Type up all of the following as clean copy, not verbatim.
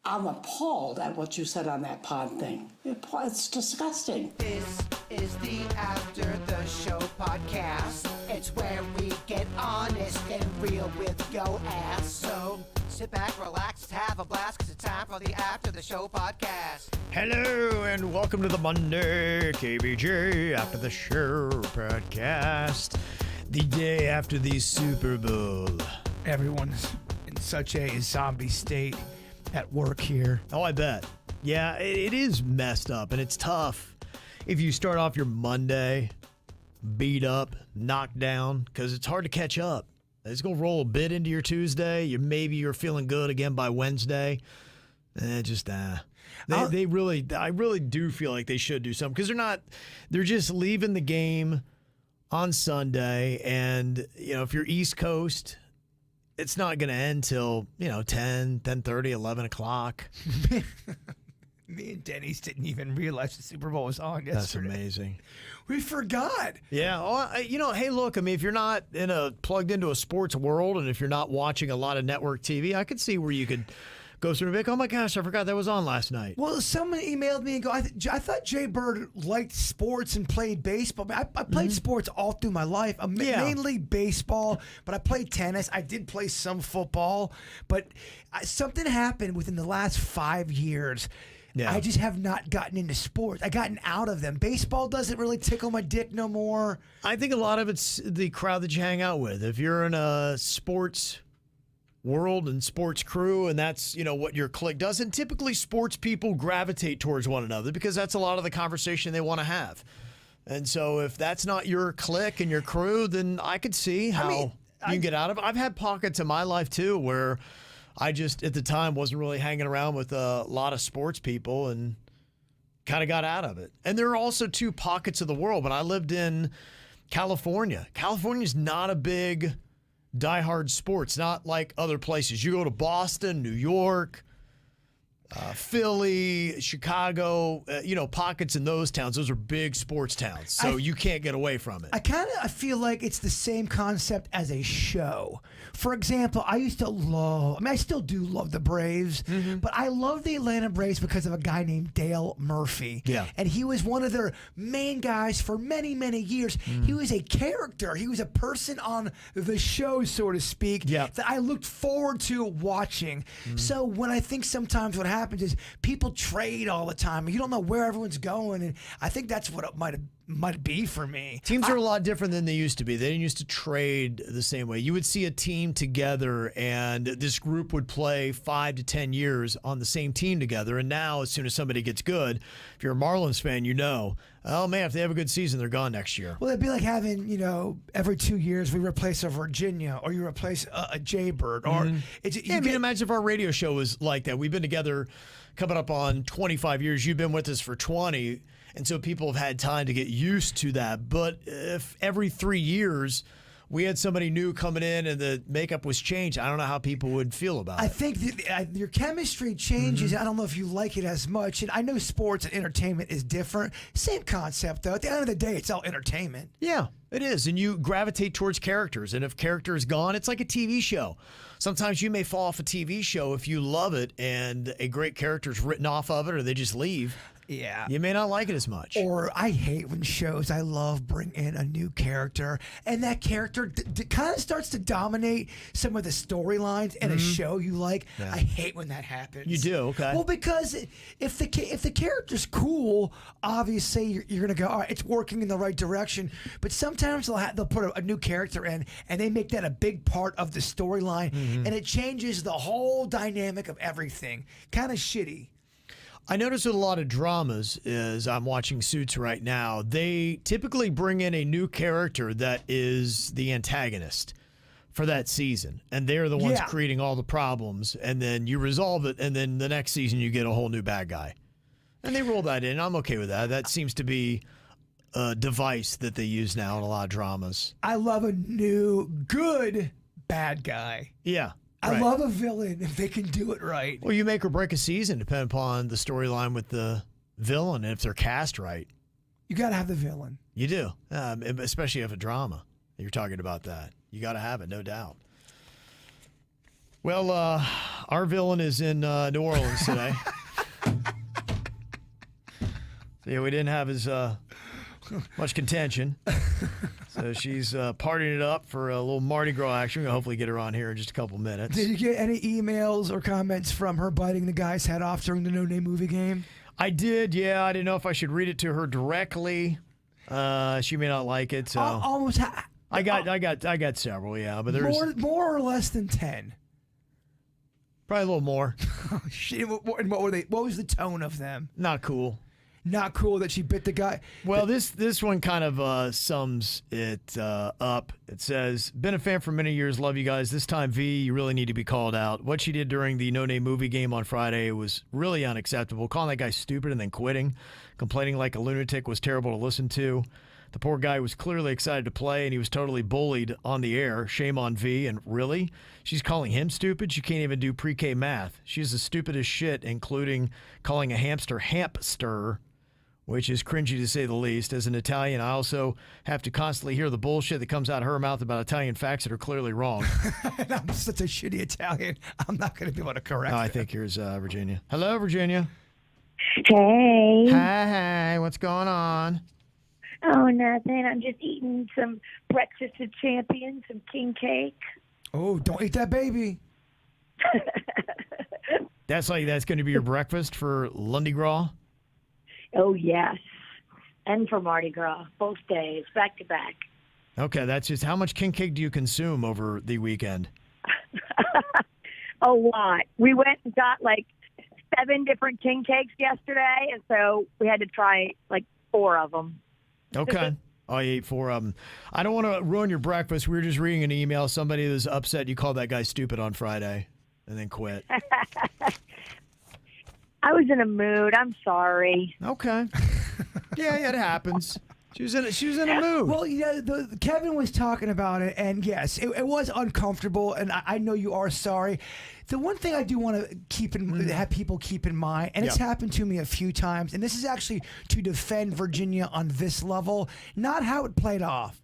I'm appalled at what you said on that pod thing. It's disgusting. This is the After the Show podcast. It's where we get honest and real with your ass. So sit back, relax, have a blast, because it's time for the After the Show podcast. Hello and welcome to the Monday KVJ After the Show podcast. The day after the Super Bowl. Everyone's in such a zombie state at work here. Oh, I bet. Yeah, it is messed up and it's tough if you start off your Monday beat up, knocked down, because it's hard to catch up. It's going to roll a bit into your Tuesday. Maybe you're feeling good again by Wednesday. I really do feel like they should do something because they're just leaving the game on Sunday. And, if you're East Coast, it's not going to end till, 10, 10:30, 11 o'clock. Me and Denny's didn't even realize the Super Bowl was on yesterday. That's amazing. We forgot. Yeah. Well, hey, look, if you're not plugged into a sports world and if you're not watching a lot of network TV, I could see where you could go through and be like, oh my gosh, I forgot that was on last night. Well, someone emailed me and go, I thought Jay Bert liked sports and played baseball. I played sports all through my life, mainly baseball, but I played tennis. I did play some football, but something happened within the last 5 years. Yeah. I just have not gotten into sports. I've gotten out of them. Baseball doesn't really tickle my dick no more. I think a lot of it's the crowd that you hang out with. If you're in a sports world and sports crew and that's what your clique does, and typically sports people gravitate towards one another because that's a lot of the conversation they want to have. And so if that's not your clique and your crew, then I could see how you can get out of it. I've had pockets in my life too where I just at the time wasn't really hanging around with a lot of sports people and kind of got out of it. And there are also two pockets of the world. When I lived in California, California's not a big diehard sports, not like other places. You go to Boston, New York, Philly, Chicago, pockets in those towns. Those are big sports towns, so you can't get away from it. I feel like it's the same concept as a show. For example, I still do love the Braves, but I love the Atlanta Braves because of a guy named Dale Murphy. Yeah. And he was one of their main guys for many, many years. He was a character. He was a person on the show, so to speak, that I looked forward to watching. So when I think sometimes what happens is people trade all the time. You don't know where everyone's going, and I think that's what it might be for me. Teams are a lot different than they used to be. They didn't used to trade the same way. You would see a team together, and this group would play 5 to 10 years on the same team together. And now, as soon as somebody gets good, if you're a Marlins fan, oh man, if they have a good season, they're gone next year. Well, it'd be like having, every 2 years we replace a Virginia or you replace a Jaybird. Or imagine if our radio show was like that. We've been together coming up on 25 years. You've been with us for 20. And so people have had time to get used to that. But if every 3 years we had somebody new coming in and the makeup was changed, I don't know how people would feel about it. I think your chemistry changes. I don't know if you like it as much. And I know sports and entertainment is different. Same concept, though. At the end of the day, it's all entertainment. Yeah, it is. And you gravitate towards characters. And if character is gone, it's like a TV show. Sometimes you may fall off a TV show if you love it and a great character is written off of it or they just leave. Yeah. You may not like it as much. Or I hate when shows I love bring in a new character and that character kind of starts to dominate some of the storylines in a show you like. Yeah. I hate when that happens. You do? Okay. Well, because if the character's cool, obviously you're going to go, all right, it's working in the right direction. But sometimes they'll put a new character in and they make that a big part of the storyline and it changes the whole dynamic of everything. Kind of shitty. I notice with a lot of dramas, as I'm watching Suits right now, they typically bring in a new character that is the antagonist for that season. And they're the ones creating all the problems. And then you resolve it, and then the next season you get a whole new bad guy. And they roll that in. I'm okay with that. That seems to be a device that they use now in a lot of dramas. I love a new, good bad guy. Yeah. I love a villain if they can do it right. Well, you make or break a season depending upon the storyline with the villain and if they're cast right. You got to have the villain. You do, especially if a drama. You're talking about that. You got to have it, no doubt. Well, our villain is in New Orleans today. So, yeah, we didn't have as much contention. So she's partying it up for a little Mardi Gras action. We're going to hopefully get her on here in just a couple minutes. Did you get any emails or comments from her biting the guy's head off during the No Name movie game? I did, yeah. I didn't know if I should read it to her directly. She may not like it, so Almost. I got several, yeah. But there's more or less than 10. probably a little more. And what were they? What was the tone of them? Not cool. Not cool that she bit the guy. Well, this one kind of sums it up. It says, been a fan for many years. Love you guys. This time, V, you really need to be called out. What she did during the No Name movie game on Friday was really unacceptable. Calling that guy stupid and then quitting. Complaining like a lunatic was terrible to listen to. The poor guy was clearly excited to play, and he was totally bullied on the air. Shame on V. And really? She's calling him stupid? She can't even do pre-K math. She's the stupidest shit, including calling a hamster hampster, which is cringy to say the least. As an Italian, I also have to constantly hear the bullshit that comes out of her mouth about Italian facts that are clearly wrong. And I'm such a shitty Italian. I'm not going to be able to correct I think here's Virginia. Hello, Virginia. Hey. Hey, what's going on? Oh, nothing. I'm just eating some breakfast of champions, some king cake. Oh, don't eat that baby. That's going to be your breakfast for Mardi Gras? Oh, yes. And for Mardi Gras, both days, back to back. Okay, that's just how much king cake do you consume over the weekend? A lot. We went and got like 7 different king cakes yesterday, and so we had to try like 4 of them. Okay. I ate 4 of them. I don't want to ruin your breakfast. We were just reading an email. Somebody was upset you called that guy stupid on Friday and then quit. I was in a mood. I'm sorry. Okay. Yeah, it happens. She was in a mood. Well, yeah, Kevin was talking about it, and yes, it was uncomfortable, and I know you are sorry. The one thing I do want to have people keep in mind, and it's happened to me a few times, and this is actually to defend Virginia on this level, not how it played off.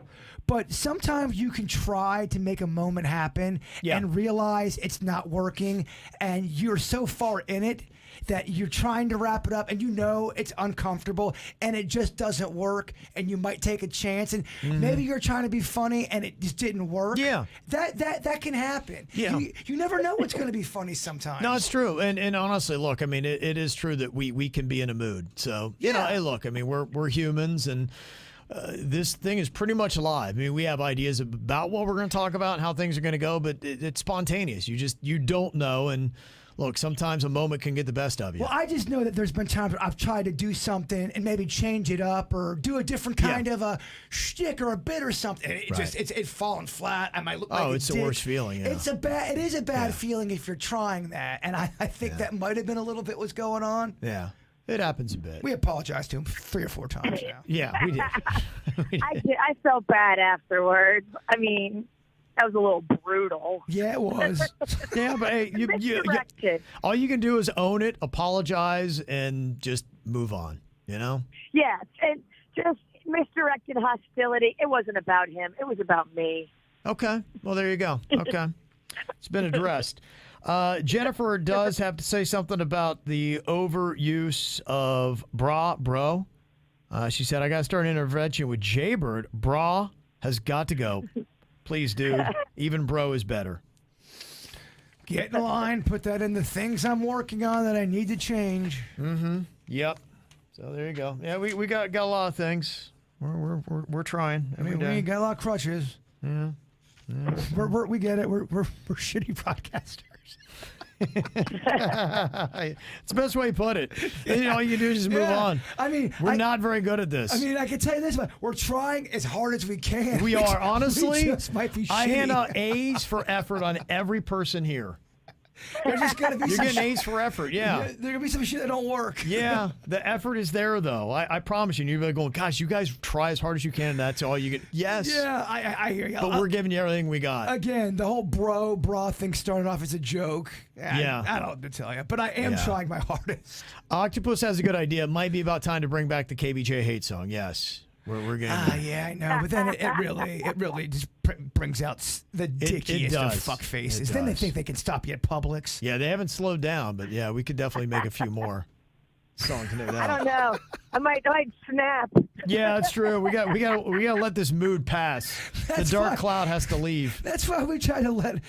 But sometimes you can try to make a moment happen and realize it's not working, and you're so far in it that you're trying to wrap it up and you know it's uncomfortable and it just doesn't work, and you might take a chance, and maybe you're trying to be funny and it just didn't work. Yeah. That can happen. Yeah. You never know what's going to be funny sometimes. No, it's true. And honestly, look, I mean, it is true that we can be in a mood. So, you know, hey, look, I mean, we're humans, and this thing is pretty much alive. I mean, we have ideas about what we're going to talk about and how things are going to go, but it's spontaneous. You don't know, and look, sometimes a moment can get the best of you. Well, I just know that there's been times where I've tried to do something and maybe change it up or do a different kind of a shtick or a bit or something. It's fallen flat. I might look like it's the worst feeling. Yeah. It is a bad feeling if you're trying that, and I think that might have been a little bit what's going on. Yeah. It happens a bit. We apologized to him 3 or 4 times now. Yeah, we did. I felt bad afterwards. I mean, that was a little brutal. Yeah, it was. Yeah, but hey, all you can do is own it, apologize, and just move on, you know? Yes, and just misdirected hostility. It wasn't about him. It was about me. Okay. Well, there you go. Okay. It's been addressed. Jennifer does have to say something about the overuse of bro. She said, I got to start an intervention with Jaybird. Bra has got to go. Please, dude. Even bro is better. Get in line. Put that in the things I'm working on that I need to change. Mm-hmm. Yep. So there you go. Yeah, we got a lot of things. We're trying. We got a lot of crutches. Yeah. We get it. We're shitty broadcasters. It's the best way to put it. You know, all you do is just move on. I mean, we're not very good at this. I mean, I can tell you this, but we're trying as hard as we can. We are, honestly. We just might be shitty. I hand out A's for effort on every person here. There's just gonna be You're getting A's for effort, yeah. There's gonna be some shit that don't work. Yeah, the effort is there, though. I promise you. And you're going, gosh, you guys try as hard as you can, and that's all you get. Yes. Yeah, I hear you. But we're giving you everything we got. Again, the whole bra thing started off as a joke. Yeah. I don't know what to tell you, but I am trying my hardest. Octopus has a good idea. It might be about time to bring back the KVJ hate song. Yes. We're getting. Yeah, I know. But then it really just brings out the dickiest of fuck faces. Then they think they can stop you at Publix. Yeah, they haven't slowed down, but yeah, we could definitely make a few more songs. No doubt. I don't know. I might snap. Yeah, that's true. We got to let this mood pass. The dark cloud has to leave. That's why we kind of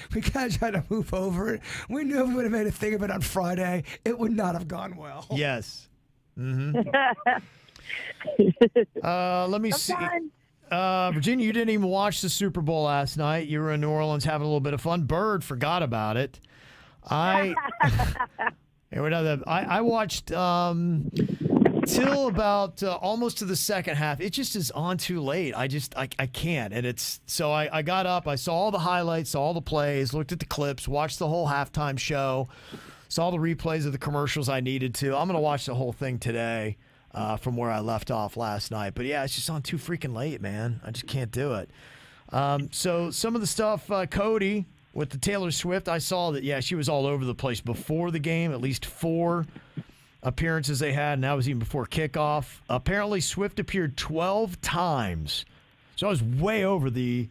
try to move over it. We knew if we would have made a thing of it on Friday, it would not have gone well. Yes. Mm-hmm. Let me see. Virginia, you didn't even watch the Super Bowl last night. You were in New Orleans having a little bit of fun. Bird forgot about it. I watched till about almost to the second half. It just is on too late. I can't. And so I got up. I saw all the highlights, saw all the plays, looked at the clips, watched the whole halftime show, saw the replays of the commercials I needed to. I'm going to watch the whole thing today. From where I left off last night. But yeah, it's just on too freaking late, man. I just can't do it. So some of the stuff, Cody, with the Taylor Swift, I saw that, yeah, she was all over the place before the game, at least 4 appearances they had, and that was even before kickoff. Apparently, Swift appeared 12 times. So I was way over the...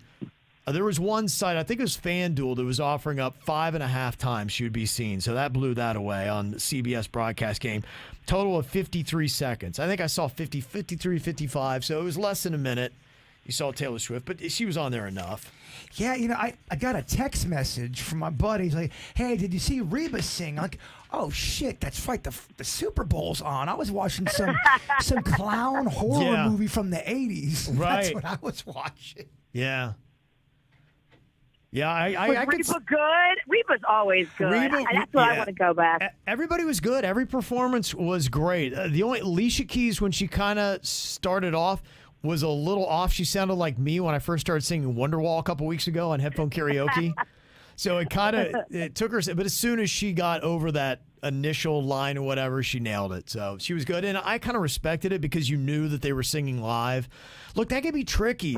there was one site, I think it was FanDuel, that was offering up 5.5 times she would be seen. So that blew that away on the CBS broadcast game. Total of 53 seconds. I think I saw 53, 55. So it was less than a minute. You saw Taylor Swift, but she was on there enough. Yeah, I got a text message from my buddy. He's like, hey, did you see Reba sing? I'm like, oh, shit, that's right. The Super Bowl's on. I was watching some clown horror movie from the 80s. Right. That's what I was watching. Yeah. Yeah, Was Reba good? Reba's always good. That's what I want to go back. Everybody was good. Every performance was great. The only Alicia Keys, when she kind of started off, was a little off. She sounded like me when I first started singing Wonderwall a couple weeks ago on headphone karaoke. So it took her, but as soon as she got over that initial line or whatever, she nailed it. So she was good, and I kind of respected it because you knew that they were singing live. Look, that can be tricky.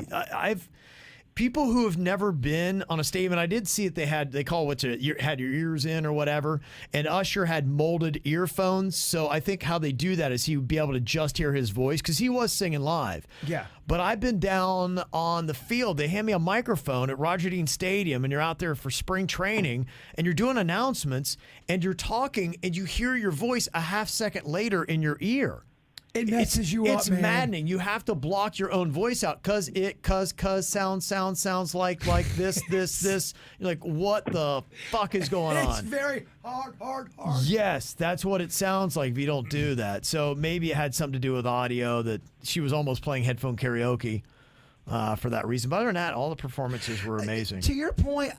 People who have never been on a stadium, and I did see it, they call it had your ears in or whatever, and Usher had molded earphones. So I think how they do that is he would be able to just hear his voice because he was singing live. Yeah. But I've been down on the field. They hand me a microphone at Roger Dean Stadium, and you're out there for spring training, and you're doing announcements, and you're talking, and you hear your voice a half second later in your ear. It messes you up, It's man. maddening. You have to block your own voice out because sounds like this. You're like, what the fuck is going on? It's very hard. Yes, that's what it sounds like if you don't do that. So maybe it had something to do with audio that she was almost playing headphone karaoke for that reason. But other than that, all the performances were amazing. To your point,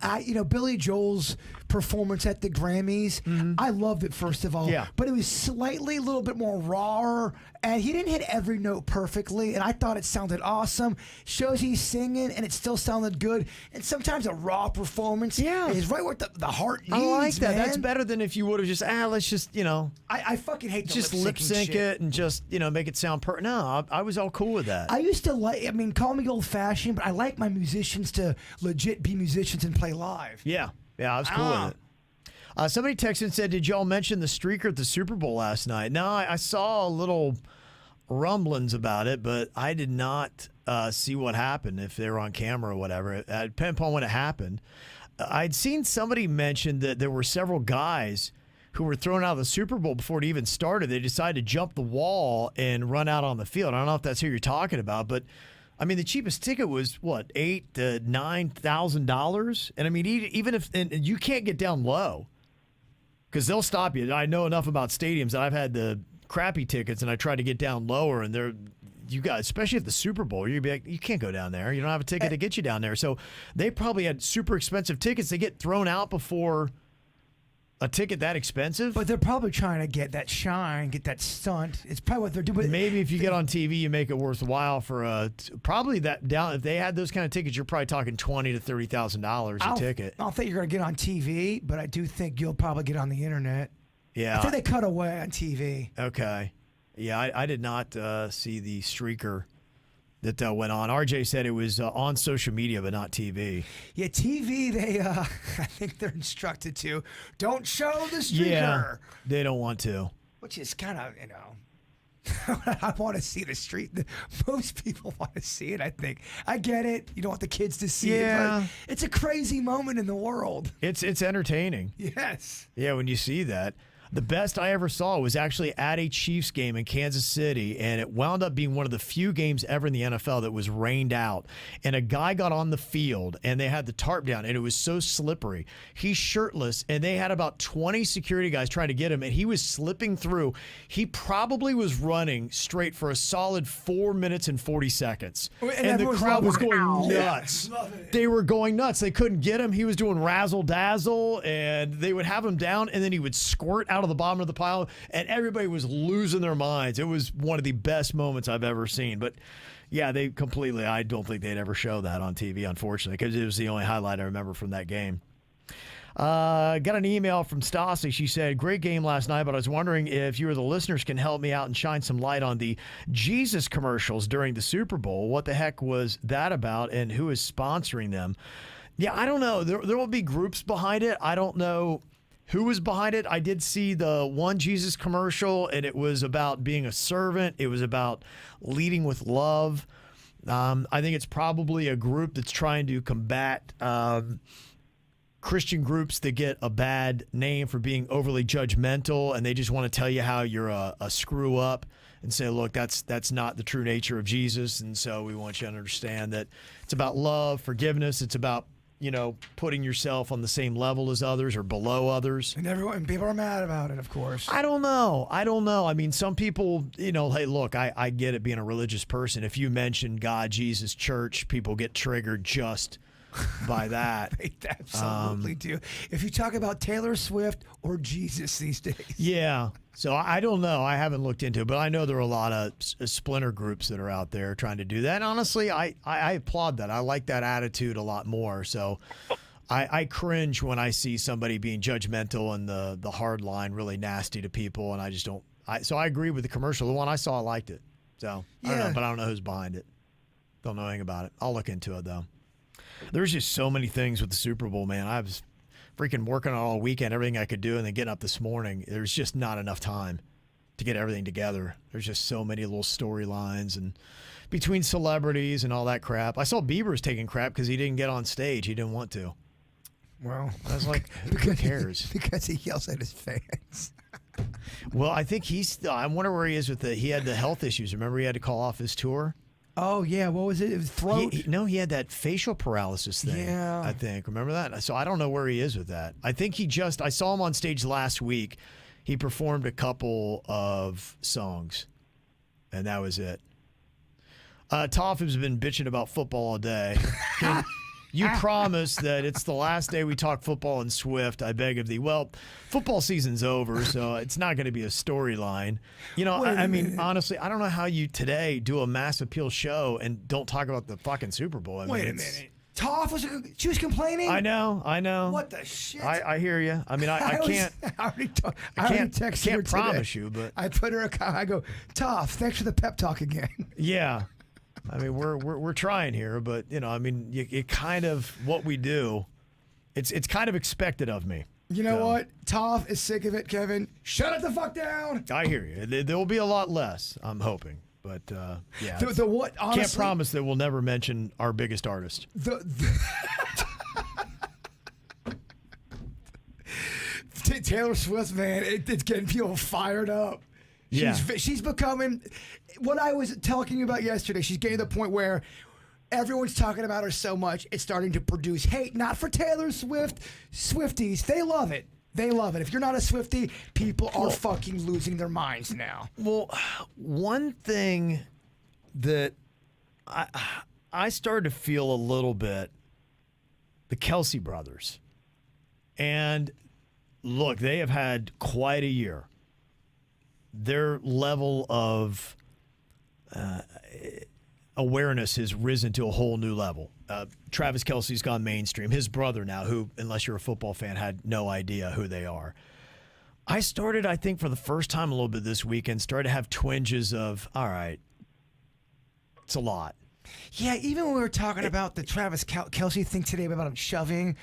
Billy Joel's performance at the Grammys, I loved it, first of all. Yeah. But it was slightly a little bit more raw, and he didn't hit every note perfectly, and I thought it sounded awesome. Shows he's singing, and it still sounded good. And sometimes a raw performance is right where the heart needs, I like that. man. That's better than if you would have just, let's just, I fucking hate the just lip sync shit. it and just, make it sound No, I was all cool with that. I used to call me old-fashioned, but I like my musicians to legit be musicians and play live. Yeah, I was cool with it. Somebody texted and said, did y'all mention the streaker at the Super Bowl last night? No, I saw a little rumblings about it, but I did not see what happened, if they were on camera or whatever. It depended upon when it happened. I'd seen somebody mention that there were several guys who were thrown out of the Super Bowl before it even started. They decided to jump the wall and run out on the field. I don't know if that's who you're talking about, but I mean, the cheapest ticket was what, $8,000 to $9,000, and I mean, even if and you can't get down low because they'll stop you. I know enough about stadiums that I've had the crappy tickets, and I tried to get down lower, and you guys, especially at the Super Bowl, you'd be like, you can't go down there. You don't have a ticket to get you down there. So they probably had super expensive tickets. They get thrown out before a ticket that expensive. But they're probably trying to get that shine, get that stunt. It's probably what they're doing. Maybe if you get on TV, you make it worthwhile for probably that down. If they had those kind of tickets, you're probably talking $20,000 to $30,000 a ticket. I don't think you're going to get on TV, but I do think you'll probably get on the internet. Yeah, I think they cut away on TV. Okay, yeah, I did not see the streaker that went on. RJ said it was on social media, but not TV. Yeah, TV, they, I think they're instructed to. Don't show the streaker. Yeah, they don't want to. Which is kind of, I want to see the street. Most people want to see it, I think. I get it. You don't want the kids to see it. But it's a crazy moment in the world. It's entertaining. Yes. Yeah, when you see that. The best I ever saw was actually at a Chiefs game in Kansas City, and it wound up being one of the few games ever in the NFL that was rained out. And a guy got on the field, and they had the tarp down, and it was so slippery. He's shirtless, and they had about 20 security guys trying to get him, and he was slipping through. He probably was running straight for a solid 4 minutes and 40 seconds. And the crowd was going nuts. They were going nuts. They couldn't get him. He was doing razzle-dazzle, and they would have him down, and then he would squirt out of the bottom of the pile, and everybody was losing their minds. It was one of the best moments I've ever seen. But yeah, I don't think they'd ever show that on TV, unfortunately, because it was the only highlight I remember from that game. Got an email from Stassi. She said, great game last night, but I was wondering if you or the listeners can help me out and shine some light on the Jesus commercials during the Super Bowl. What the heck was that about, and who is sponsoring them? Yeah, I don't know. There will be groups behind it. I don't know who was behind it. I did see the one Jesus commercial, and it was about being a servant. It was about leading with love. I think it's probably a group that's trying to combat Christian groups that get a bad name for being overly judgmental, and they just want to tell you how you're a screw up and say, look, that's not the true nature of Jesus. And so we want you to understand that it's about love, forgiveness. It's about putting yourself on the same level as others or below others. And people are mad about it, of course. I don't know. I mean, some people, hey, look, I get it being a religious person. If you mention God, Jesus, church, people get triggered just by that. They absolutely do. If you talk about Taylor Swift or Jesus these days. Yeah. So I don't know. I haven't looked into it, but I know there are a lot of splinter groups that are out there trying to do that. And honestly, I applaud that. I like that attitude a lot more. So I cringe when I see somebody being judgmental and the hard line really nasty to people, and I just don't. So I agree with the commercial. The one I saw, I liked it. So I don't know, but I don't know who's behind it. Don't know anything about it. I'll look into it, though. There's just so many things with the Super Bowl, man. I was freaking working on all weekend, everything I could do, and then getting up this morning. There's just not enough time to get everything together. There's just so many little storylines and between celebrities and all that crap. I saw Bieber's taking crap because he didn't get on stage. He didn't want to. Well, I was like, who cares? Because he yells at his fans. Well, I think I wonder where he is with he had the health issues. Remember he had to call off his tour? Oh, yeah. What was it? It was throat? He had that facial paralysis thing, I think. Remember that? So I don't know where he is with that. I think I saw him on stage last week. He performed a couple of songs, and that was it. Toph has been bitching about football all day. You promised that it's the last day we talk football in Swift. I beg of thee. Well, football season's over, so it's not going to be a storyline. I mean, honestly, I don't know how you today do a mass appeal show and don't talk about the fucking Super Bowl. Wait a minute. Toph she was complaining? I know. What the shit? I hear you. I mean, I can't. I can't promise you, but I put her. I go, Toph, thanks for the pep talk again. Yeah. I mean, we're trying here, but I mean, it kind of what we do. It's kind of expected of me. You know what? Toph is sick of it, Kevin. Shut it the fuck down. I hear you. There will be a lot less, I'm hoping, but yeah. What? Honestly, can't promise that we'll never mention our biggest artist. Taylor Swift, man, it's getting people fired up. She's becoming what I was talking about yesterday. She's getting to the point where everyone's talking about her so much, it's starting to produce hate. Not for Taylor Swift. Swifties, they love it. They love it. If you're not a Swiftie, people are fucking losing their minds now. Well, one thing that I started to feel a little bit, the Kelsey brothers. And look, they have had quite a year. Their level of awareness has risen to a whole new level. Travis Kelsey's gone mainstream. His brother now, who, unless you're a football fan, had no idea who they are. I started, I think, for the first time a little bit this weekend, started to have twinges of, all right, it's a lot. Yeah, even when we were talking about the Travis Kelsey thing today about him shoving,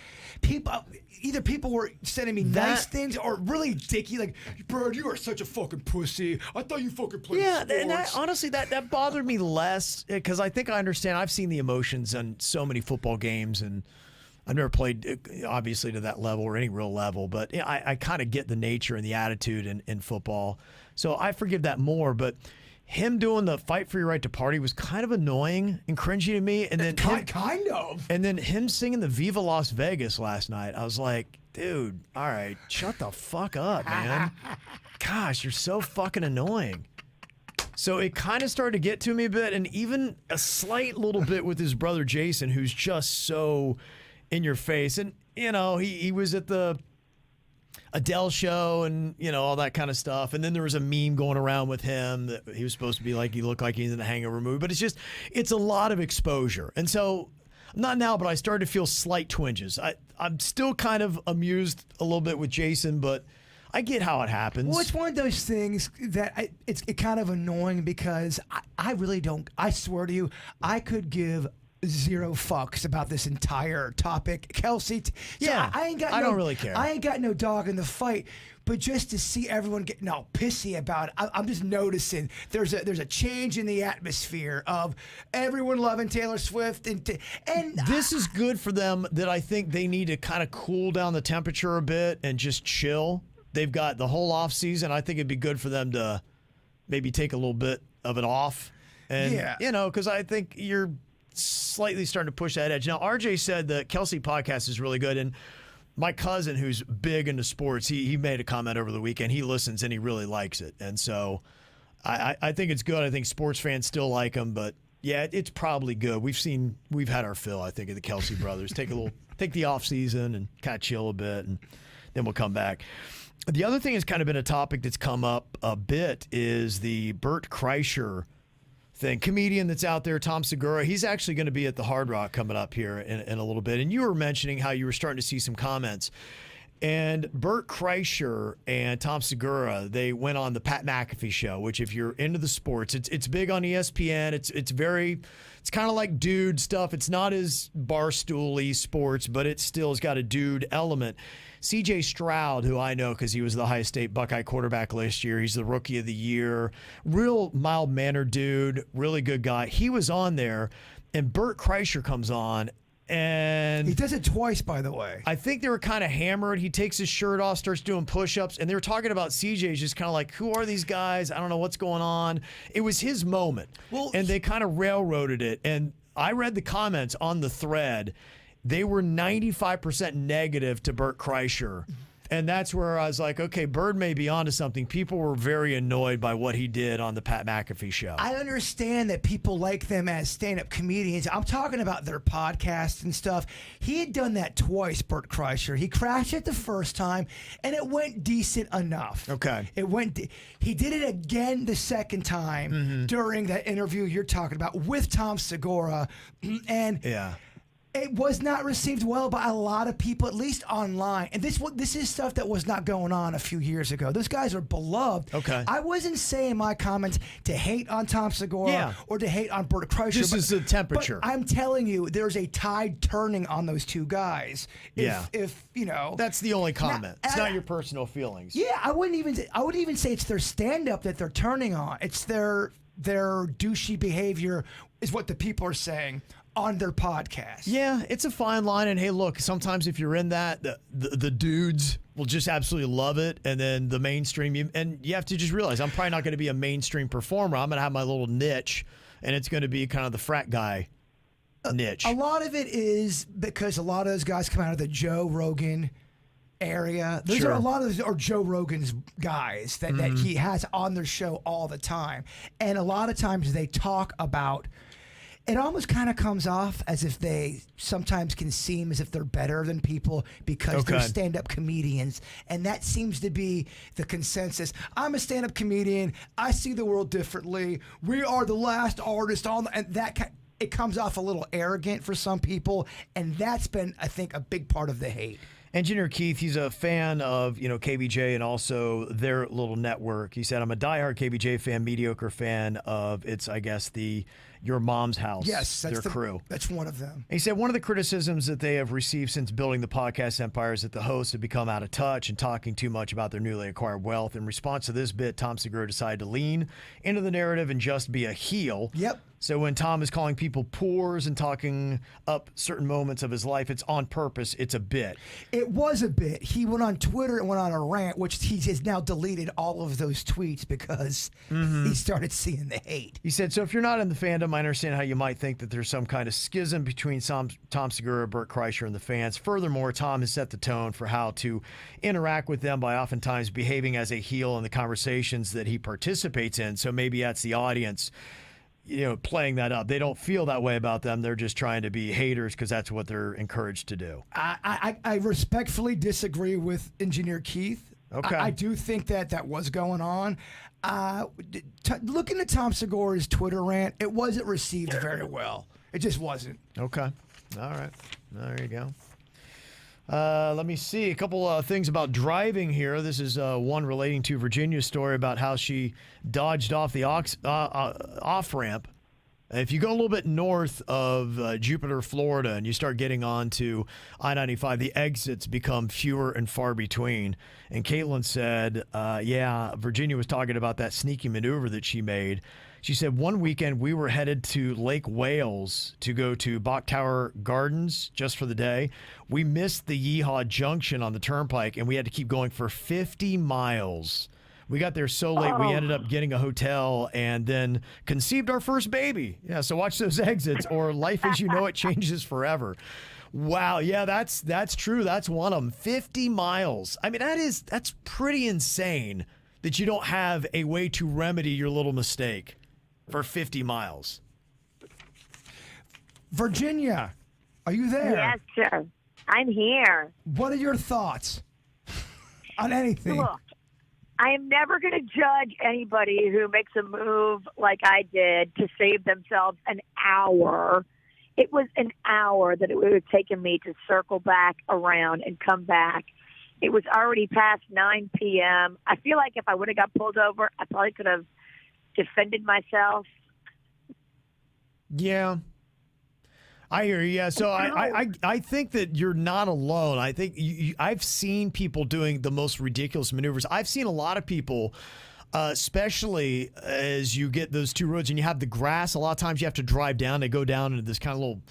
either people were sending me nice things or really dicky, like, bro, you are such a fucking pussy. I thought you fucking played sports. And honestly, that bothered me less because I think I understand. I've seen the emotions on so many football games, and I've never played, obviously, to that level or any real level, but I kind of get the nature and the attitude in football. So I forgive that more, but him doing the fight for your right to party was kind of annoying and cringy to me. And then kind of. And then him singing the Viva Las Vegas last night, I was like, dude, all right, shut the fuck up, man. Gosh, you're so fucking annoying. So it kind of started to get to me a bit, and even a slight little bit with his brother Jason, who's just so in your face. And, you know, he was at the Adele show and, you know, all that kind of stuff. And then there was a meme going around with him that he was supposed to be like, he looked like he's in the Hangover movie. But it's a lot of exposure. And so, not now, but I started to feel slight twinges. I'm still kind of amused a little bit with Jason, but I get how it happens. Well, it's one of those things that it's kind of annoying because I really don't, I swear to you, I could give zero fucks about this entire topic, Kelsey. I don't really care. I ain't got no dog in the fight, but just to see everyone getting all pissy about it, I'm just noticing there's a change in the atmosphere of everyone loving Taylor Swift, and this is good for them. That I think they need to kind of cool down the temperature a bit and just chill. They've got the whole off season. I think it'd be good for them to maybe take a little bit of it off, and you know, because I think you're slightly starting to push that edge. Now, RJ said the Kelsey podcast is really good, and my cousin, who's big into sports, he made a comment over the weekend. He listens and he really likes it, and so I think it's good. I think sports fans still like him, but yeah, it's probably good. We've had our fill, I think, of the Kelsey brothers. Take the off season and kind of chill a bit, and then we'll come back. The other thing has kind of been a topic that's come up a bit is the Bert Kreischer thing. Comedian that's out there, Tom Segura. He's actually going to be at the Hard Rock coming up here in a little bit. And you were mentioning how you were starting to see some comments. And Bert Kreischer and Tom Segura, they went on the Pat McAfee show, which if you're into the sports, it's big on ESPN. It's kind of like dude stuff. It's not as barstool-y sports, but it still has got a dude element. C.J. Stroud, who I know because he was the Ohio State Buckeye quarterback last year. He's the Rookie of the Year. Real mild-mannered dude, really good guy. He was on there, and Bert Kreischer comes on, and he does it twice, by the way. I think they were kind of hammered. He takes his shirt off, starts doing push-ups, and they were talking about CJ's just kind of like, who are these guys? I don't know what's going on. It was his moment, and they kind of railroaded it. And I read the comments on the thread. They were 95% negative to Bert Kreischer. And that's where I was like, okay, Bird may be onto something. People were very annoyed by what he did on the Pat McAfee show. I understand that people like them as stand-up comedians. I'm talking about their podcast and stuff. He had done that twice, Bert Kreischer. He crashed it the first time, and it went decent enough. Okay. He did it again the second time during that interview you're talking about with Tom Segura. And it was not received well by a lot of people, at least online. And this is stuff that was not going on a few years ago. Those guys are beloved. Okay. I wasn't saying my comments to hate on Tom Segura or to hate on Bert Kreischer. This is the temperature. But I'm telling you, there's a tide turning on those two guys. If you know, that's the only comment. It's not your personal feelings. Yeah, I wouldn't even say it's their stand-up that they're turning on. It's their douchey behavior is what the people are saying on their podcast. Yeah, it's a fine line. And hey, look, sometimes if you're in that, the dudes will just absolutely love it. And then the mainstream, and you have to just realize I'm probably not going to be a mainstream performer. I'm going to have my little niche, and it's going to be kind of the frat guy niche. A lot of it is because a lot of those guys come out of the Joe Rogan area. Those are a lot of those are Joe Rogan's guys that he has on their show all the time. And a lot of times they talk about, it almost kind of comes off as if they sometimes can seem as if they're better than people because they're stand-up comedians. And that seems to be the consensus. I'm a stand-up comedian. I see the world differently. We are the last artist on and that it comes off a little arrogant for some people. And that's been, I think, a big part of the hate. Engineer Keith, he's a fan of, KVJ and also their little network. He said, I'm a diehard KVJ fan, mediocre fan of its, I guess, the your mom's house. Yes, that's their crew. That's one of them. He said one of the criticisms that they have received since building the podcast empire is that the hosts have become out of touch and talking too much about their newly acquired wealth. In response to this bit, Tom Segura decided to lean into the narrative and just be a heel. Yep. So when Tom is calling people poors and talking up certain moments of his life, it's on purpose. It's a bit. It was a bit. He went on Twitter and went on a rant, which he has now deleted all of those tweets because he started seeing the hate. He said, so if you're not in the fandom, I understand how you might think that there's some kind of schism between Tom Segura, Bert Kreischer, and the fans. Furthermore, Tom has set the tone for how to interact with them by oftentimes behaving as a heel in the conversations that he participates in. So maybe that's the audience, playing that up. They don't feel that way about them. They're just trying to be haters because that's what they're encouraged to do. I respectfully disagree with Engineer Keith. Okay. I do think that was going on. Looking at Tom Segura's Twitter rant, it wasn't received very well. It just wasn't. Okay. All right. There you go. Let me see a couple things about driving here. This is one relating to Virginia's story about how she dodged off the off-ramp. If you go a little bit north of Jupiter, Florida, and you start getting onto I-95, the exits become fewer and far between. And Caitlin said, Virginia was talking about that sneaky maneuver that she made. She said, one weekend we were headed to Lake Wales to go to Bok Tower Gardens just for the day. We missed the Yeehaw Junction on the turnpike, and we had to keep going for 50 miles. We got there so late, we ended up getting a hotel and then conceived our first baby. Yeah, so watch those exits, or life as you know it changes forever. Wow, yeah, that's true. That's one of them. 50 miles. I mean, that's pretty insane that you don't have a way to remedy your little mistake for 50 miles. Virginia, are you there? Yes, sir. I'm here. What are your thoughts on anything? Look, I am never going to judge anybody who makes a move like I did to save themselves an hour. It was an hour that it would have taken me to circle back around and come back. It was already past 9 p.m. I feel like if I would have got pulled over, I probably could have defended myself. Yeah. I hear you. Yeah, so I think that you're not alone. I think I've seen people doing the most ridiculous maneuvers. I've seen a lot of people, especially as you get those two roads and you have the grass. A lot of times you have to drive down. They go down into this kind of little,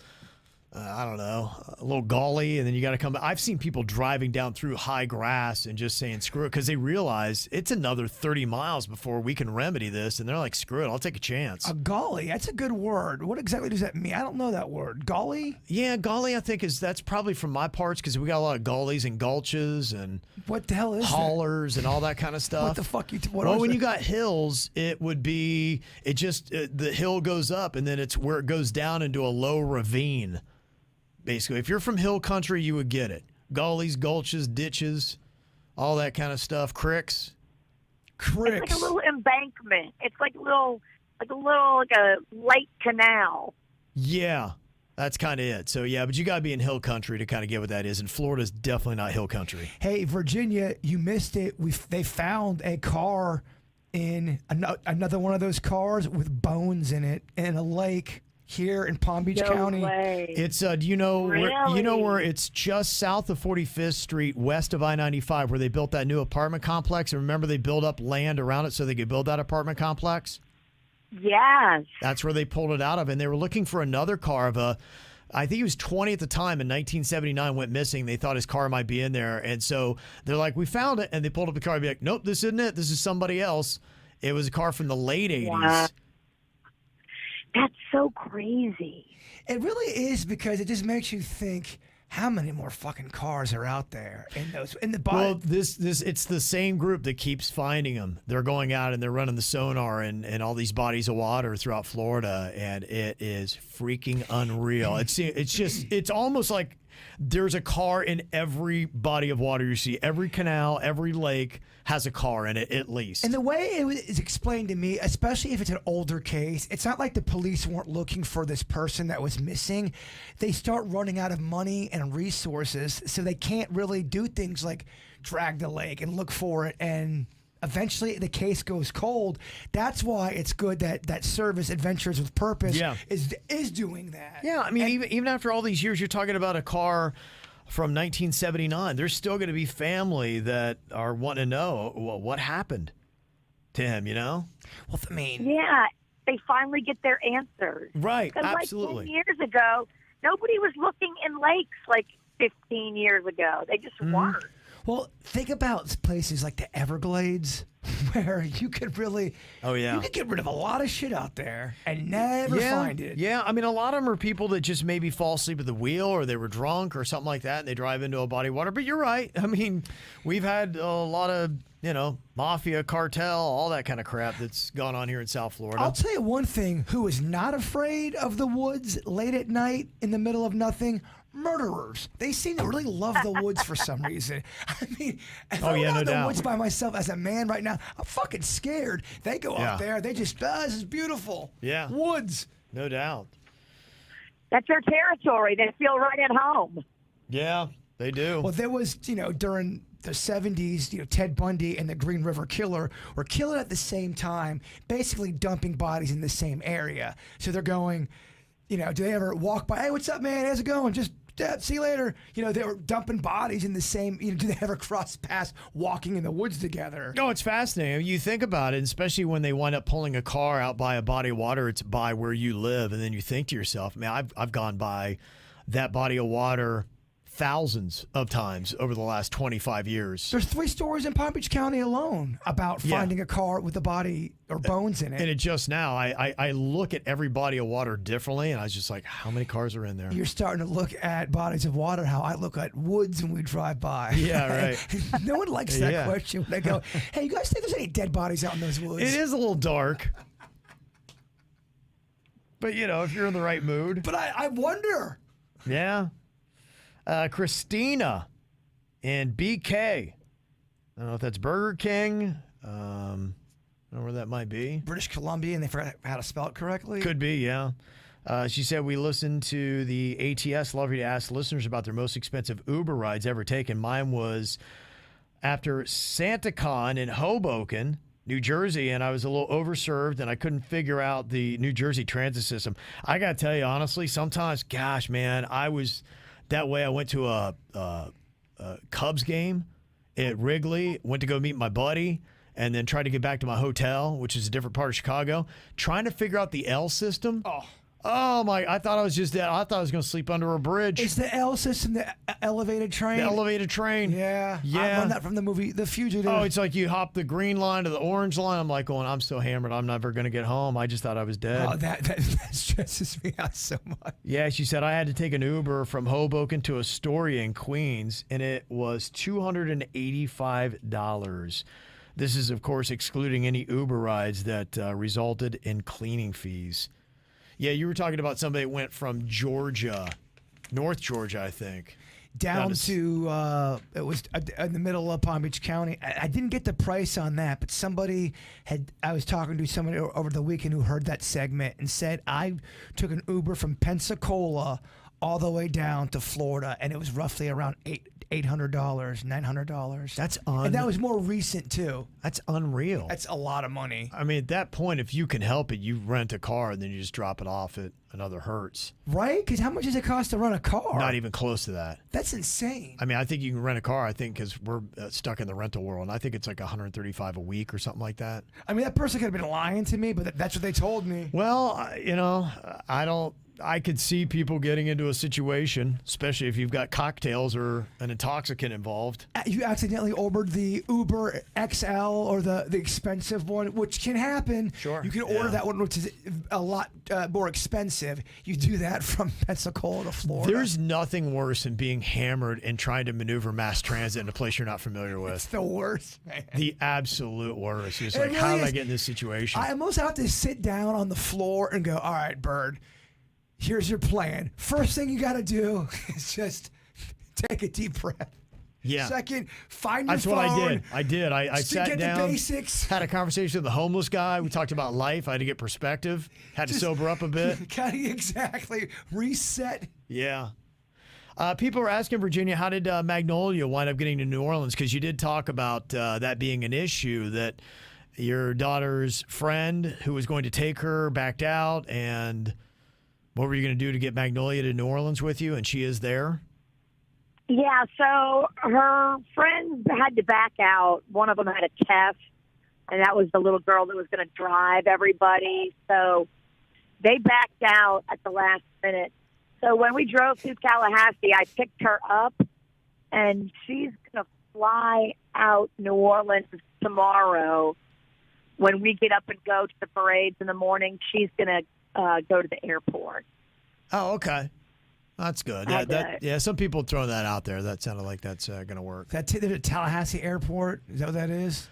a little gully, and then you got to come back. I've seen people driving down through high grass and just saying screw it because they realize it's another 30 miles before we can remedy this, and they're like, screw it, I'll take a chance. A gully, that's a good word. What exactly does that mean? I don't know that word. Gully? Yeah, gully I think that's probably from my parts because we got a lot of gullies and gulches and what the hell is hollers and all that kind of stuff. What the fuck when you got hills, it would be the hill goes up and then it's where it goes down into a low ravine. Basically, if you're from hill country, you would get it. Gullies, gulches, ditches, all that kind of stuff. Cricks. It's like a little embankment. It's like a lake canal. Yeah, that's kind of it. So, yeah, but you got to be in hill country to kind of get what that is. And Florida's definitely not hill country. Hey, Virginia, you missed it. They found a car in another one of those cars with bones in it in a lake here in Palm Beach County. Way. It's do you know Really? where it's just south of 45th Street, west of I-95, where they built that new apartment complex. And remember, they built up land around it so they could build that apartment complex. Yes. That's where they pulled it out of, and they were looking for another car of I think he was 20 at the time in 1979, went missing. They thought his car might be in there, and so they're like, we found it, and they pulled up the car and be like, nope, this isn't it. This is somebody else. It was a car from the late 80s. Wow. That's so crazy. It really is because it just makes you think how many more fucking cars are out there in the body. Well, this it's the same group that keeps finding them. They're going out and they're running the sonar and all these bodies of water throughout Florida, and it is freaking unreal. It's almost like there's a car in every body of water you see. Every canal, every lake has a car in it at least. And the way it is explained to me, especially if it's an older case, it's not like the police weren't looking for this person that was missing. They start running out of money and resources, so they can't really do things like drag the lake and look for it and eventually the case goes cold. That's why it's good that Service Adventures with Purpose is doing that. Yeah, I mean, even after all these years, you're talking about a car from 1979. There's still going to be family that are wanting to know what happened to him, Well, I mean... Yeah, they finally get their answers. Right, 'Cause absolutely. Like 10 years ago, nobody was looking in lakes like 15 years ago. They just weren't. Well, think about places like the Everglades where you could really... Oh, yeah. You could get rid of a lot of shit out there and never find it. Yeah, I mean, a lot of them are people that just maybe fall asleep at the wheel or they were drunk or something like that and they drive into a body of water. But you're right. I mean, we've had a lot of, mafia, cartel, all that kind of crap that's gone on here in South Florida. I'll tell you one thing. Who is not afraid of the woods late at night in the middle of nothing? Murderers. They seem to really love the woods for some reason. I mean, if I'm out in the woods by myself as a man right now, I'm fucking scared. They go out there. They just, this is beautiful. Yeah. Woods. No doubt. That's their territory. They feel right at home. Yeah, they do. Well, there was, during the 70s, Ted Bundy and the Green River Killer were killing at the same time, basically dumping bodies in the same area. So they're going, do they ever walk by? Hey, what's up, man? How's it going? Just see you later. They were dumping bodies in the same, do they ever cross paths walking in the woods together? No, it's fascinating. You think about it, especially when they wind up pulling a car out by a body of water, it's by where you live. And then you think to yourself, man, I've gone by that body of water thousands of times over the last 25 years. There's 3 stories in Palm Beach County alone about finding a car with a body or bones in it. And just now, I look at every body of water differently, and I was just like, how many cars are in there? You're starting to look at bodies of water how I look at woods when we drive by. Yeah, right. No one likes that question when they go, hey, you guys think there's any dead bodies out in those woods? It is a little dark. But, if you're in the right mood. But I wonder. Yeah. Christina and BK. I don't know if that's Burger King. I don't know where that might be. British Columbia, and they forgot how to spell it correctly? Could be, yeah. She said, we listened to the ATS. Love you to ask listeners about their most expensive Uber rides ever taken. Mine was after SantaCon in Hoboken, New Jersey, and I was a little overserved, and I couldn't figure out the New Jersey transit system. I got to tell you, honestly, sometimes, gosh, man, I was... That way, I went to a Cubs game at Wrigley, went to go meet my buddy, and then tried to get back to my hotel, which is a different part of Chicago, trying to figure out the L system. Oh my! I thought I was just that. I thought I was going to sleep under a bridge. Is the L system the elevated train? The elevated train. Yeah. Yeah. I learned that from the movie The Fugitive. Oh, it's like you hop the green line to the orange line. I'm like going, I'm so hammered. I'm never going to get home. I just thought I was dead. Oh, that stresses me out so much. Yeah, she said I had to take an Uber from Hoboken to Astoria in Queens, and it was $285. This is, of course, excluding any Uber rides that resulted in cleaning fees. Yeah, you were talking about somebody that went from Georgia, North Georgia, I think. Down to, it was in the middle of Palm Beach County. I didn't get the price on that, but I was talking to somebody over the weekend who heard that segment and said, I took an Uber from Pensacola all the way down to Florida, and it was roughly around $800, $900. And that was more recent, too. That's unreal. That's a lot of money. I mean, at that point, if you can help it, you rent a car and then you just drop it off at another Hertz. Right? Because how much does it cost to run a car? Not even close to that. That's insane. I mean, I think you can rent a car, because we're stuck in the rental world, and I think it's like $135 a week or something like that. I mean, that person could have been lying to me, but that's what they told me. Well, I could see people getting into a situation, especially if you've got cocktails or an intoxicant involved. You accidentally ordered the Uber XL or the expensive one, which can happen. Sure. You can order that one, which is a lot more expensive. You do that from Pensacola to Florida. There's nothing worse than being hammered and trying to maneuver mass transit in a place you're not familiar with. It's the worst, man. The absolute worst. It's like, how did I get in this situation? I almost have to sit down on the floor and go, all right, Bird, here's your plan. First thing you got to do is just take a deep breath. Yeah. Second, find your phone. That's what I did. I sat down, the basics. had a conversation with the homeless guy. We talked about life. I had to get perspective. Had to sober up a bit. Exactly. Reset. Yeah. People are asking, Virginia, how did Magnolia wind up getting to New Orleans? Because you did talk about that being an issue, that your daughter's friend who was going to take her backed out. And what were you going to do to get Magnolia to New Orleans with you? And she is there? Yeah, so her friends had to back out. One of them had a test, and that was the little girl that was going to drive everybody. So they backed out at the last minute. So when we drove through Tallahassee, I picked her up, and she's going to fly out New Orleans tomorrow. When we get up and go to the parades in the morning, she's going to go to the airport. Oh, okay. That's good. Yeah, some people throw that out there. That sounded like that's going to work. That the Tallahassee Airport, is that what that is?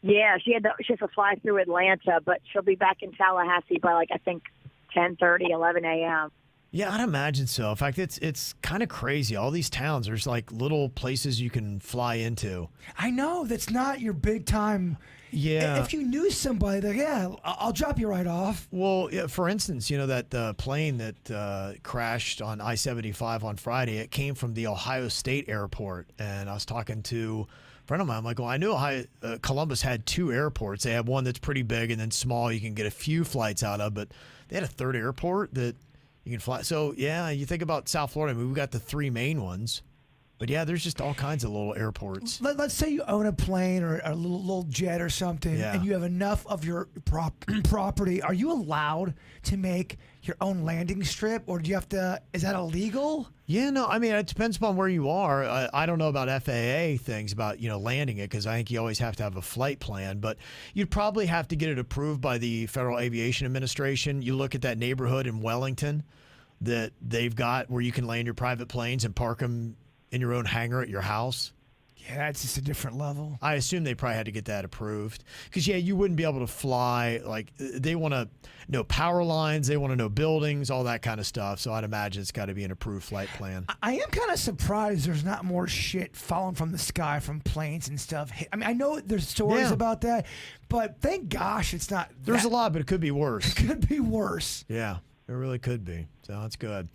Yeah, she has to fly through Atlanta, but she'll be back in Tallahassee by, I think, 10:30, 11 a.m. Yeah, I'd imagine so. In fact, it's kind of crazy. All these towns, there's little places you can fly into. I know. That's not your big time. Yeah. If you knew somebody, I'll drop you right off. Well, yeah, for instance, that plane that crashed on I-75 on Friday, it came from the Ohio State Airport. And I was talking to a friend of mine. I'm like, well, I knew Columbus had two airports. They have one that's pretty big and then small you can get a few flights out of. But they had a third airport that you can fly. So, yeah, you think about South Florida. I mean, we've got the three main ones. But, yeah, there's just all kinds of little airports. Let's say you own a plane or a little jet or something, Yeah. and you have enough of your property. Are you allowed to make your own landing strip, or do you have to – is that illegal? Yeah, no, I mean, it depends upon where you are. I don't know about FAA things about, landing it, because I think you always have to have a flight plan. But you'd probably have to get it approved by the Federal Aviation Administration. You look at that neighborhood in Wellington that they've got where you can land your private planes and park them in your own hangar at your house. Yeah, that's just a different level. I assume they probably had to get that approved. Because, you wouldn't be able to fly. They want to know power lines. They want to know buildings, all that kind of stuff. So I'd imagine it's got to be an approved flight plan. I am kind of surprised there's not more shit falling from the sky from planes and stuff. I mean, I know there's stories about that, but thank gosh it's not. There's a lot, but it could be worse. It could be worse. Yeah, it really could be. So that's good.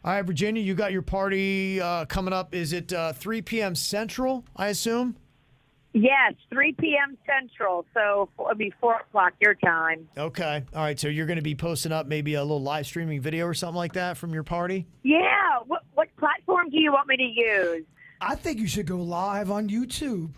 All right, Virginia, you got your party coming up. Is it 3 p.m. Central, I assume? Yes, 3 p.m. Central, so it'll be 4 o'clock your time. Okay. All right, so you're going to be posting up maybe a little live streaming video or something like that from your party? Yeah. What platform do you want me to use? I think you should go live on YouTube.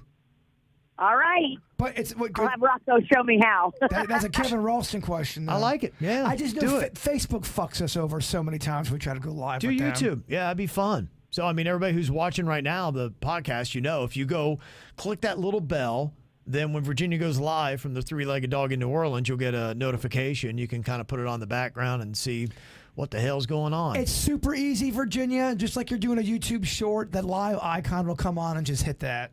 All right. But I'll have Rocco show me how. That's a Kevin Ralston question, though. I like it. Yeah. I just know Facebook fucks us over so many times when we try to go live. Do with YouTube. them. Yeah, that'd be fun. So, I mean, everybody who's watching right now, the podcast, if you go click that little bell, then when Virginia goes live from the three-legged dog in New Orleans, you'll get a notification. You can kind of put it on the background and see what the hell's going on. It's super easy, Virginia. Just like you're doing a YouTube short, that live icon will come on and just hit that.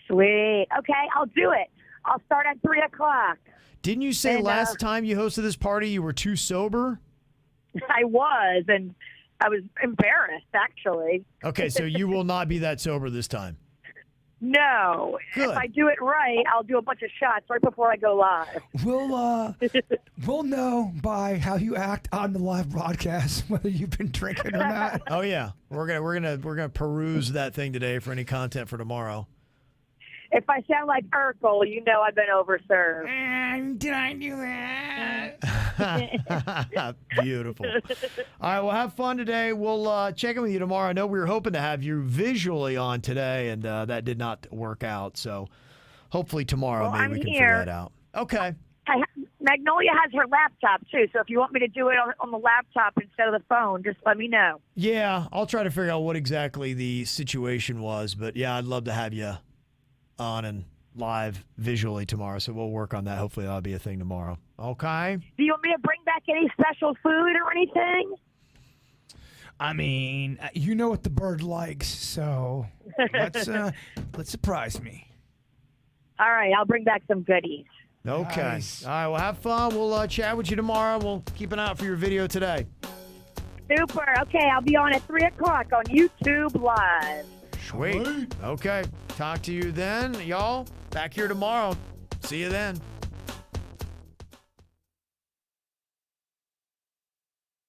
Sweet. Okay, I'll do it. I'll start at 3 o'clock. Didn't you say last time you hosted this party you were too sober? I was, and I was embarrassed, actually. Okay, so you will not be that sober this time. No. Good. If I do it right, I'll do a bunch of shots right before I go live. We'll know by how you act on the live broadcast whether you've been drinking or not. Oh yeah, we're gonna peruse that thing today for any content for tomorrow. If I sound like Urkel, you know I've been overserved. Did I do that? Beautiful. All right, well, have fun today. We'll check in with you tomorrow. I know we were hoping to have you visually on today, and that did not work out. So hopefully tomorrow maybe we can figure that out. Okay. Magnolia has her laptop, too, so if you want me to do it on the laptop instead of the phone, just let me know. Yeah, I'll try to figure out what exactly the situation was. But, yeah, I'd love to have you on and live visually tomorrow, so we'll work on that. Hopefully that'll be a thing tomorrow. Okay. Do you want me to bring back any special food or anything? I mean, you know what the bird likes, so let's surprise me. All right, I'll bring back some goodies. Okay. Nice. All right, well, have fun. We'll chat with you tomorrow. We'll keep an eye out for your video today. Super. Okay, I'll be on at 3 o'clock on YouTube Live. Sweet. Okay. Talk to you then, y'all. Back here tomorrow. See you then.